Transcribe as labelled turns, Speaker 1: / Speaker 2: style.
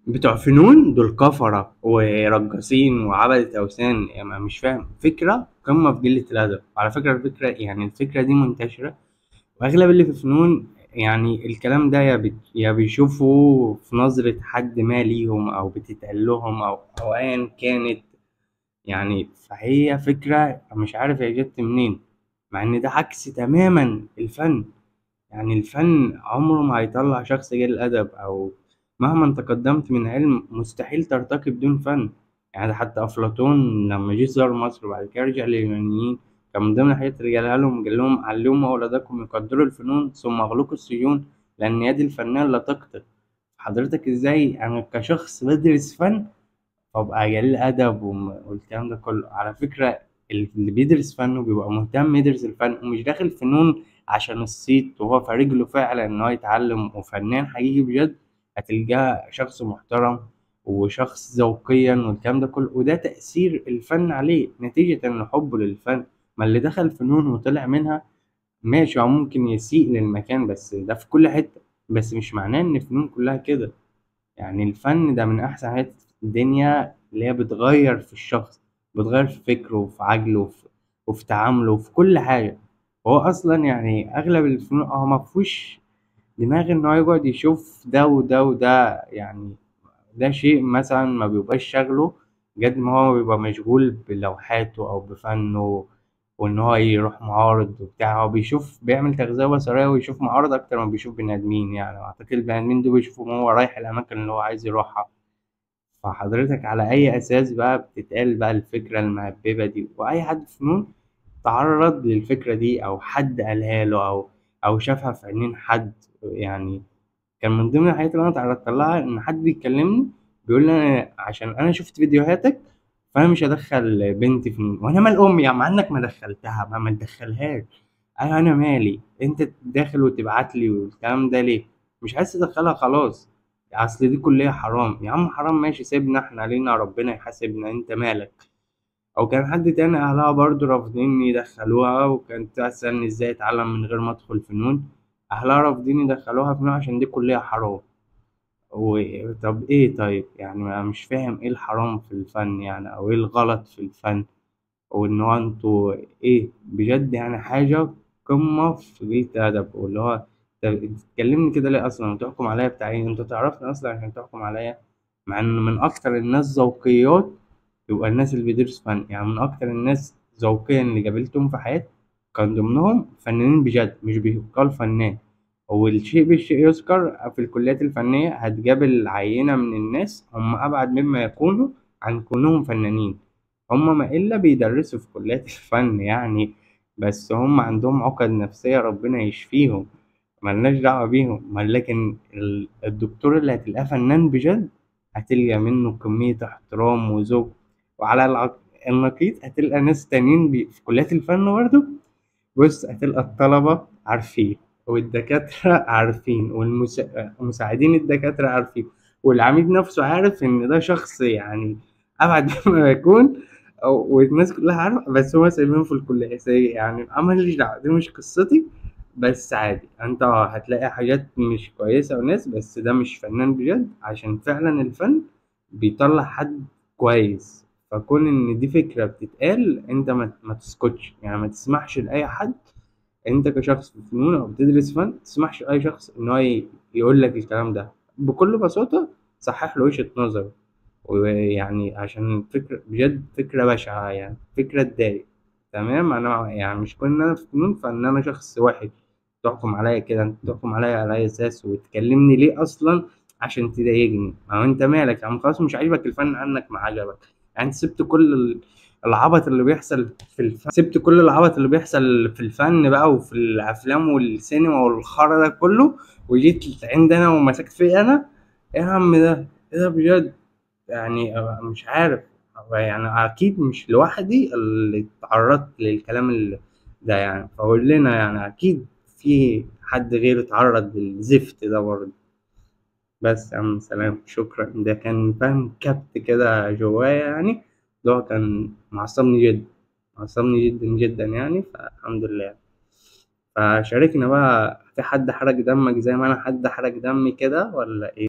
Speaker 1: بتوع فنون دول كفرة ورقاصين وعبدة أوثان، يعني مش فاهم فكرة قمة في قلة الأدب. على فكرة الفكرة دي منتشرة، وأغلب اللي في فنون يعني الكلام ده يا بيشوفوا في نظرة حد ما ليهم، أو بتتقال لهم، أو أيا كانت. يعني فهي فكرة مش عارف هي جت منين، مع إن ده عكس تماما الفن. يعني الفن عمره ما هيطلع شخص جاهل الأدب، أو مهما انت قدمت من علم مستحيل ترتقي بدون فن. يعني ده حتى أفلاطون لما جه زار مصر وبعد كده رجع لليونانيين، كان من ضمن الحاجات اللي قالها لهم، قال لهم علموا أولادكم يقدروا الفنون ثم أغلقوا السجون، لأن يد الفنان لا تقطر. حضرتك إزاي أنا كشخص بدرس فن وأبقى جليل أدب والكلام ده كله؟ على فكرة اللي بيدرس فن وبيبقى مهتم يدرس الفن ومش داخل فنون عشان الصيت، وهو فارق له فعلا إن هو يتعلم وفنان حقيقي بجد، هتلقاه شخص محترم وشخص ذوقيا والكلام ده كله. وده تأثير الفن عليه نتيجة إن حبه للفن. ما اللي دخل فنون وطلع منها ماشي، هو ممكن يسيء للمكان، بس ده في كل حتة، بس مش معناه إن الفنون كلها كده. يعني الفن ده من أحسن حاجات في الدنيا، اللي هي بتغير في الشخص، بتغير في فكره وفي عقله وفي تعامله وفي كل حاجة. هو أصلا يعني أغلب الفنون هو مفهوش دماغ إن هو يقعد يشوف ده وده وده. يعني ده شيء مثلا ما بيبقاش شاغله قد ما هو بيبقى مشغول بلوحاته أو بفنه، وإن هو يروح معارض وبتاع. هو بيشوف، بيعمل تغذية بصرية ويشوف معارض أكتر ما بيشوف بني آدمين. يعني أعتقد البني آدمين دول بيشوفوا هو رايح الأماكن اللي هو عايز يروحها. فحضرتك على أي أساس بقى بتتقال بقى الفكرة المهببة دي؟ وأي حد في فنون تعرض للفكرة دي، أو حد قالها له، أو شافها في عينين حد. يعني كان من ضمن الحاجات اللي انا اتعرضت لها ان حد بيكلمني بيقول لي انا عشان انا شفت فيديوهاتك فانا مش هدخل بنتي في وانا مال امي، يعني مع انك ما دخلتها ما تدخلهاش. انا مالي انت داخل وتبعت لي والكلام ده ليه؟ مش عايز تدخلها خلاص، اصل دي كلية حرام. يا عم حرام ماشي، سيبنا احنا علينا ربنا يحاسبنا، انت مالك؟ او كان حد تاني اهلها برضو رافضين يدخلوها، وكانت تسألني ازاي اتعلم من غير ما ادخل فنون. اهلها رافضين يدخلوها فنون عشان دي كلية حرام. طب ايه؟ طيب يعني انا مش فاهم ايه الحرام في الفن يعني، او ايه الغلط في الفن، وان هو انتوا ايه بجد؟ يعني حاجة قمة في قلة الادب. واللي هو انت تكلمني كده ليه اصلا وتحكم عليا بتاع ايه؟ انت تعرفني اصلا عشان تحكم عليا؟ مع ان من اكتر الناس ذوقيات يبقى الناس اللي بيدرسوا فن. يعني من اكتر الناس ذوقيا اللي قابلتهم في حياتي كان ضمنهم فنانين بجد، مش بيقال فنان. والشيء بالشيء يذكر، في الكليات الفنية هتقابل عينة من الناس هم أبعد مما يكونوا عن كونهم فنانين. هم ما إلا بيدرسوا في كليات الفن يعني، بس هم عندهم عقد نفسية ربنا يشفيهم، ملناش دعوة بيهم. لكن الدكتور اللي هتلاقيه فنان بجد هتلقى منه كمية احترام وذوق. وعلى النقيض هتلقى ناس تانيين في كليات الفن برضه. بص، هتلقى الطلبة عارفين، والدكاترة عارفين، ومساعدين الدكاترة عارفين، والعميد نفسه عارف إن ده شخص يعني أبعد مما يكون، والناس كلها عارفة، بس هو سايبينه في الكلية يعني أنا ماليش دعوة، دي مش قصتي. بس عادي، أنت هتلاقي حاجات مش كويسة وناس، بس ده مش فنان بجد، عشان فعلا الفن بيطلع حد كويس. فكون ان دي فكرة بتتقال، انت ما تسكتش، يعني ما تسمحش لأي حد. انت كشخص في فنون او بتدرس فن، ما تسمحش لأي شخص ان هو يقول لك الكلام ده بكل بساطة. صحح له وجهة نظره. ويعني عشان فكرة بجد فكرة بشعة، يعني فكرة تضايق. تمام، انا يعني مش كون إن انا في فنون فان انا شخص وحش تحكم عليا كده. انت تحكم عليا على اي اساس؟ وتكلمني ليه اصلا عشان تضايقني؟ ما هو انت مالك يا عم؟ خلاص مش عاجبك الفن عنك ما عجبك. يعني انت سبت كل العبط اللي بيحصل في الفن، سبت كل العبط اللي بيحصل في الفن بقى وفي الافلام والسينما والخرا ده كله، وجيت عندنا ومسكت فيا انا؟ ايه يا عم ده؟ ايه ده بجد؟ يعني مش عارف. يعني اكيد مش لوحدي اللي اتعرضت للكلام ده، يعني فقول لنا يعني اكيد في حد غيره اتعرض للزفت ده برضه. بس يا عم سلام، شكرا. ده كان فاهم كبت كده جوايا يعني، ده هو كان معصبني جدا، معصبني جدا جدا يعني. فالحمد لله. فشاركنا بقى، في حد حرق دمك زي ما انا حد حرق دمي كده ولا ايه؟